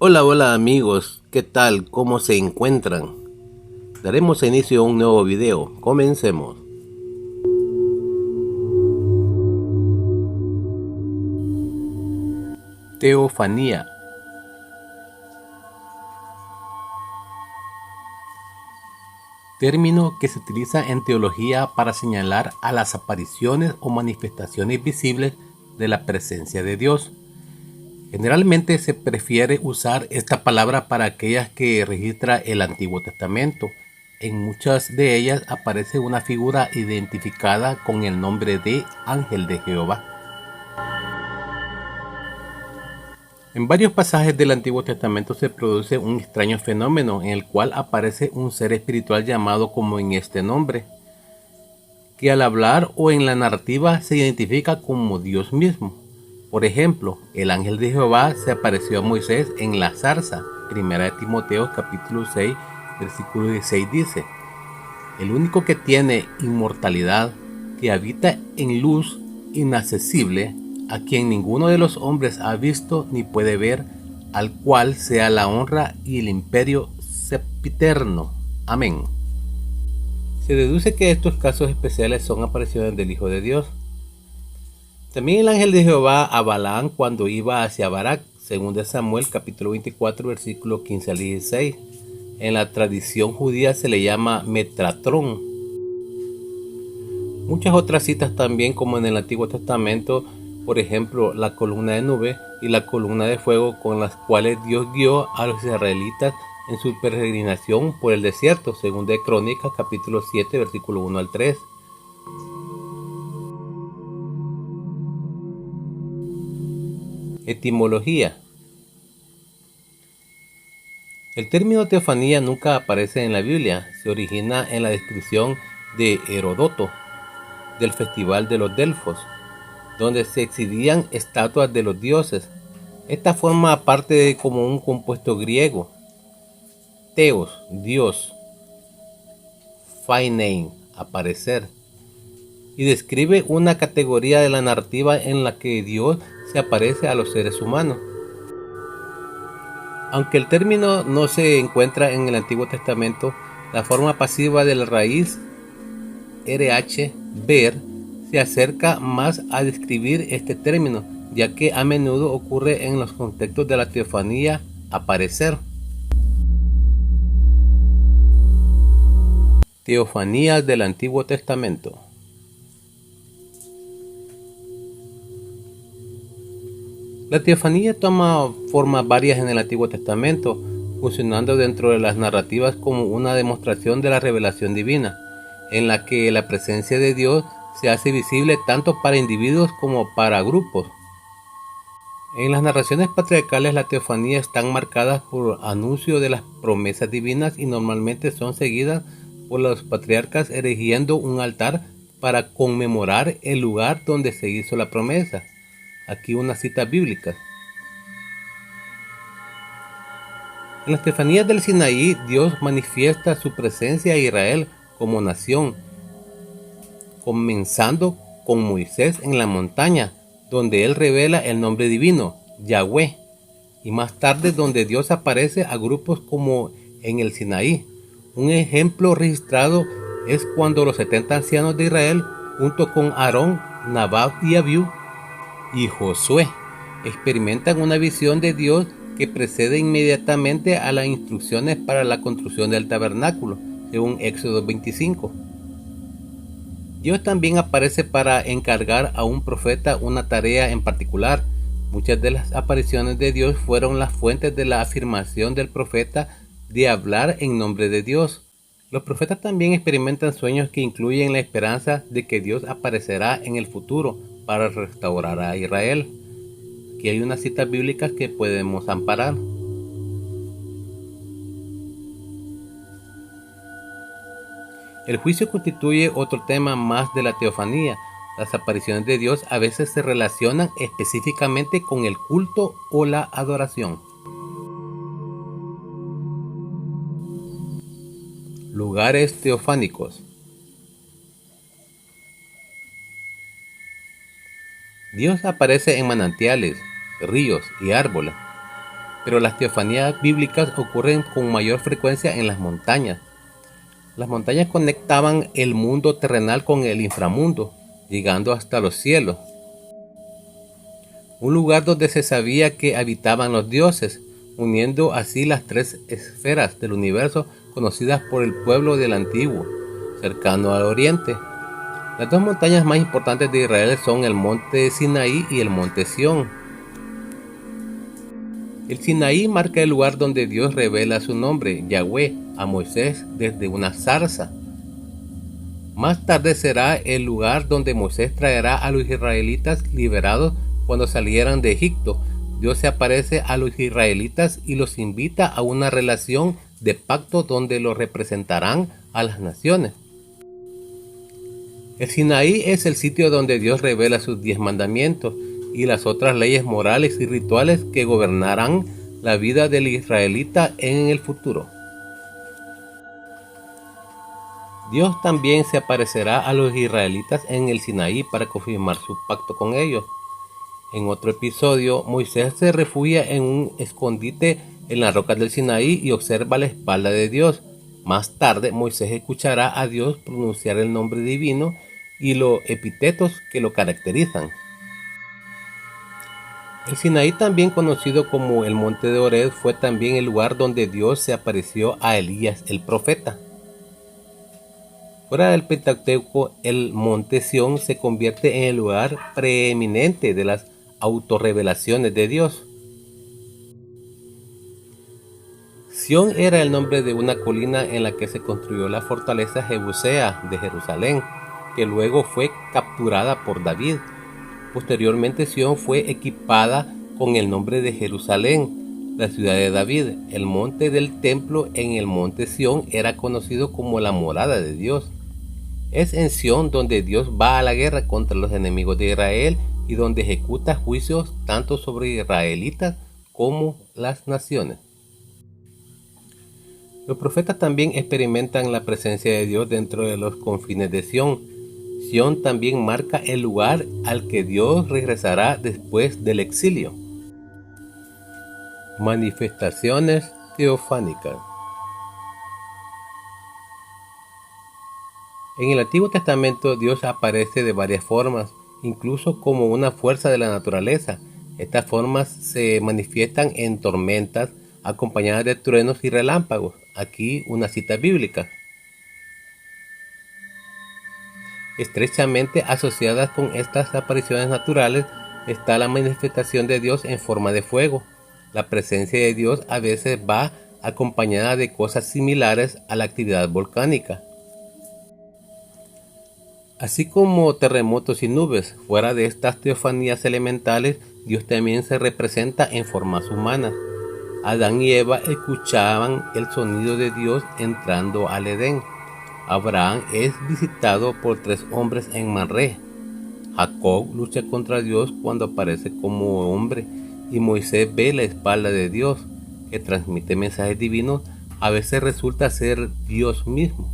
Hola, hola amigos, ¿qué tal? ¿Cómo se encuentran? Daremos inicio a un nuevo video. Comencemos. Teofanía. Término que se utiliza en teología para señalar a las apariciones o manifestaciones visibles de la presencia de Dios. Generalmente se prefiere usar esta palabra para aquellas que registra el Antiguo Testamento. En muchas de ellas aparece una figura identificada con el nombre de Ángel de Jehová. En varios pasajes del Antiguo Testamento se produce un extraño fenómeno en el cual aparece un ser espiritual llamado como en este nombre, que al hablar o en la narrativa se identifica como Dios mismo. Por ejemplo, el ángel de Jehová se apareció a Moisés en la zarza. 1 Timoteo capítulo 6, versículo 16 dice: el único que tiene inmortalidad, que habita en luz inaccesible, a quien ninguno de los hombres ha visto ni puede ver, al cual sea la honra y el imperio sempiterno. Amén. Se deduce que estos casos especiales son apariciones del Hijo de Dios. También el ángel de Jehová a Balaam cuando iba hacia Barak, según de Samuel capítulo 24, versículo 15 al 16. En la tradición judía se le llama Metatron. Muchas otras citas también, como en el Antiguo Testamento, por ejemplo, la columna de nube y la columna de fuego con las cuales Dios guió a los israelitas en su peregrinación por el desierto, según de Crónicas capítulo 7, versículo 1 al 3. Etimología. El término teofanía nunca aparece en la Biblia, se origina en la descripción de Heródoto del Festival de los Delfos, donde se exhibían estatuas de los dioses. Esta forma parte de como un compuesto griego: Theos, Dios; Phainein, aparecer, y describe una categoría de la narrativa en la que Dios se aparece a los seres humanos. Aunque el término no se encuentra en el Antiguo Testamento, la forma pasiva de la raíz RH, ver, se acerca más a describir este término, ya que a menudo ocurre en los contextos de la teofanía, aparecer. Teofanías del Antiguo Testamento. La teofanía toma formas varias en el Antiguo Testamento, funcionando dentro de las narrativas como una demostración de la revelación divina, en la que la presencia de Dios se hace visible tanto para individuos como para grupos. En las narraciones patriarcales, las teofanías están marcadas por anuncio de las promesas divinas y normalmente son seguidas por los patriarcas erigiendo un altar para conmemorar el lugar donde se hizo la promesa. Aquí una cita bíblica. En las teofanías del Sinaí, Dios manifiesta su presencia a Israel como nación, comenzando con Moisés en la montaña, donde él revela el nombre divino, Yahweh, y más tarde donde Dios aparece a grupos como en el Sinaí. Un ejemplo registrado es cuando los 70 ancianos de Israel, junto con Aarón, Nadab y Abiú y Josué, experimentan una visión de Dios que precede inmediatamente a las instrucciones para la construcción del tabernáculo, según Éxodo 25. Dios también aparece para encargar a un profeta una tarea en particular. Muchas de las apariciones de Dios fueron las fuentes de la afirmación del profeta de hablar en nombre de Dios. Los profetas también experimentan sueños que incluyen la esperanza de que Dios aparecerá en el futuro para restaurar a Israel. Aquí hay unas citas bíblicas que podemos amparar. El juicio constituye otro tema más de la teofanía. Las apariciones de Dios a veces se relacionan específicamente con el culto o la adoración. Lugares teofánicos. Dios aparece en manantiales, ríos y árboles. pero las teofanías bíblicas ocurren con mayor frecuencia en las montañas. Las montañas conectaban el mundo terrenal con el inframundo, llegando hasta los cielos. Un lugar donde se sabía que habitaban los dioses, uniendo así las tres esferas del universo conocidas por el pueblo del antiguo, cercano al oriente. Las dos montañas más importantes de Israel son el monte Sinaí y el monte Sión. El Sinaí marca el lugar donde Dios revela su nombre, Yahweh, a Moisés desde una zarza. Más tarde será el lugar donde Moisés traerá a los israelitas liberados cuando salieran de Egipto. Dios se aparece a los israelitas y los invita a una relación de pacto donde los representarán a las naciones. El Sinaí es el sitio donde Dios revela sus 10 mandamientos y las otras leyes morales y rituales que gobernarán la vida del israelita en el futuro. Dios también se aparecerá a los israelitas en el Sinaí para confirmar su pacto con ellos. En otro episodio, Moisés se refugia en un escondite en las rocas del Sinaí y observa la espalda de Dios. Más tarde, Moisés escuchará a Dios pronunciar el nombre divino y los epítetos que lo caracterizan. El Sinaí, también conocido como el monte de Horeb, fue también el lugar donde Dios se apareció a Elías el profeta. Fuera del Pentateuco, el monte Sión se convierte en el lugar preeminente de las autorrevelaciones de Dios. Sión era el nombre de una colina en la que se construyó la fortaleza Jebusea de Jerusalén, que luego fue capturada por David. Posteriormente, Sión fue equipada con el nombre de Jerusalén, la ciudad de David. El monte del templo en el monte Sión era conocido como la morada de Dios. Es en Sión donde Dios va a la guerra contra los enemigos de Israel y donde ejecuta juicios tanto sobre israelitas como las naciones. Los profetas también experimentan la presencia de Dios dentro de los confines de Sión. Sión también marca el lugar al que Dios regresará después del exilio. Manifestaciones teofánicas. En el Antiguo Testamento Dios aparece de varias formas, incluso como una fuerza de la naturaleza. Estas formas se manifiestan en tormentas acompañadas de truenos y relámpagos. Aquí una cita bíblica. Estrechamente asociadas con estas apariciones naturales está la manifestación de Dios en forma de fuego. La presencia de Dios a veces va acompañada de cosas similares a la actividad volcánica. Así como terremotos y nubes, fuera de estas teofanías elementales, Dios también se representa en formas humanas. Adán y Eva escuchaban el sonido de Dios entrando al Edén. Abraham es visitado por 3 hombres en Manré. Jacob lucha contra Dios cuando aparece como hombre y Moisés ve la espalda de Dios, que transmite mensajes divinos. A veces resulta ser Dios mismo.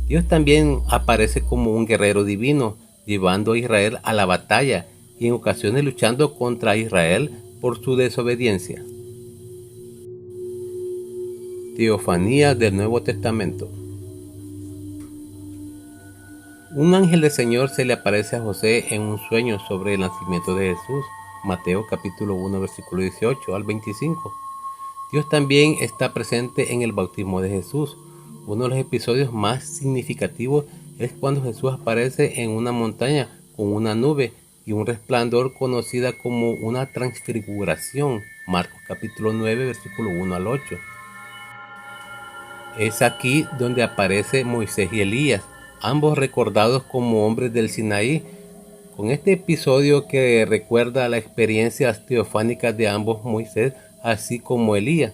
Dios también aparece como un guerrero divino, llevando a Israel a la batalla y en ocasiones luchando contra Israel por su desobediencia. Teofanía del Nuevo Testamento. Un ángel del Señor se le aparece a José en un sueño sobre el nacimiento de Jesús. Mateo capítulo 1 versículo 18 al 25. Dios también está presente en el bautismo de Jesús. Uno de los episodios más significativos es cuando Jesús aparece en una montaña con una nube y un resplandor conocida como una transfiguración. Marcos capítulo 9 versículo 1 al 8. Es aquí donde aparece Moisés y Elías, ambos recordados como hombres del Sinaí. Con este episodio que recuerda las experiencias teofánicas de ambos Moisés así como Elías.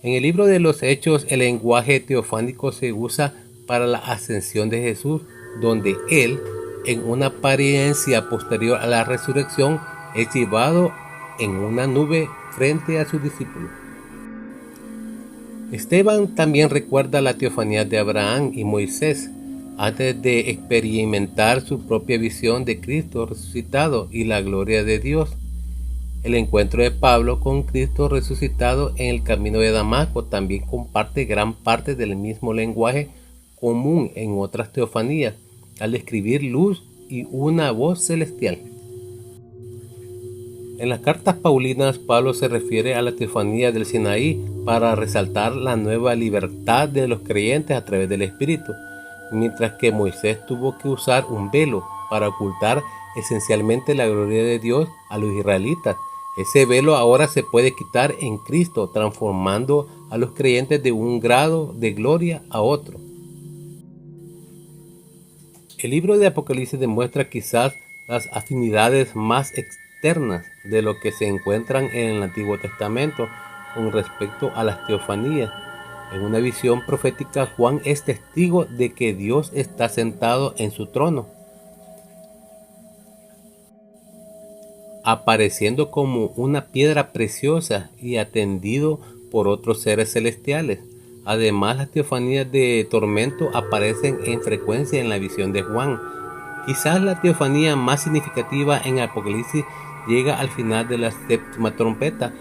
En el libro de los Hechos, el lenguaje teofánico se usa para la ascensión de Jesús, donde Él, en una apariencia posterior a la resurrección, es llevado en una nube frente a sus discípulos. Esteban también recuerda la teofanía de Abraham y Moisés, antes de experimentar su propia visión de Cristo resucitado y la gloria de Dios. El encuentro de Pablo con Cristo resucitado en el camino de Damasco también comparte gran parte del mismo lenguaje común en otras teofanías, al describir luz y una voz celestial. En las cartas paulinas, Pablo se refiere a la teofanía del Sinaí para resaltar la nueva libertad de los creyentes a través del Espíritu, mientras que Moisés tuvo que usar un velo para ocultar esencialmente la gloria de Dios a los israelitas. Ese velo ahora se puede quitar en Cristo, transformando a los creyentes de un grado de gloria a otro. El libro de Apocalipsis demuestra quizás las afinidades más externas de lo que se encuentran en el Antiguo Testamento con respecto a las teofanías. En una visión profética, Juan es testigo de que Dios está sentado en su trono, apareciendo como una piedra preciosa y atendido por otros seres celestiales. Además, las teofanías de tormento aparecen en frecuencia en la visión de Juan. Quizás la teofanía más significativa en Apocalipsis llega al final de la séptima trompeta,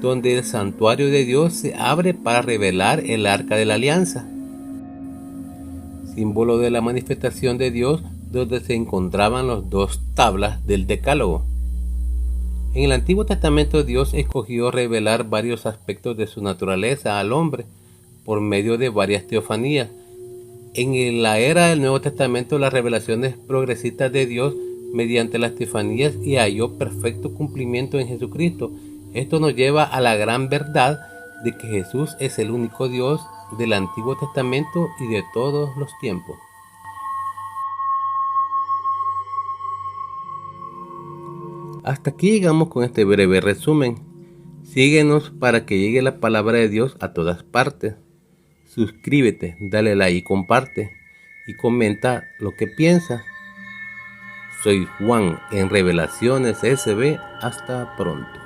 donde el santuario de Dios se abre para revelar el arca de la alianza, símbolo de la manifestación de Dios, donde se encontraban las dos tablas del Decálogo. En el Antiguo Testamento Dios escogió revelar varios aspectos de su naturaleza al hombre por medio de varias teofanías. En la era del Nuevo Testamento las revelaciones progresistas de Dios mediante las teofanías y halló perfecto cumplimiento en Jesucristo. Esto nos lleva a la gran verdad de que Jesús es el único Dios del Antiguo Testamento y de todos los tiempos. Hasta aquí llegamos con este breve resumen. Síguenos para que llegue la palabra de Dios a todas partes. Suscríbete, dale like y comparte. Y comenta lo que piensas. Soy Juan en Revelaciones SB. Hasta pronto.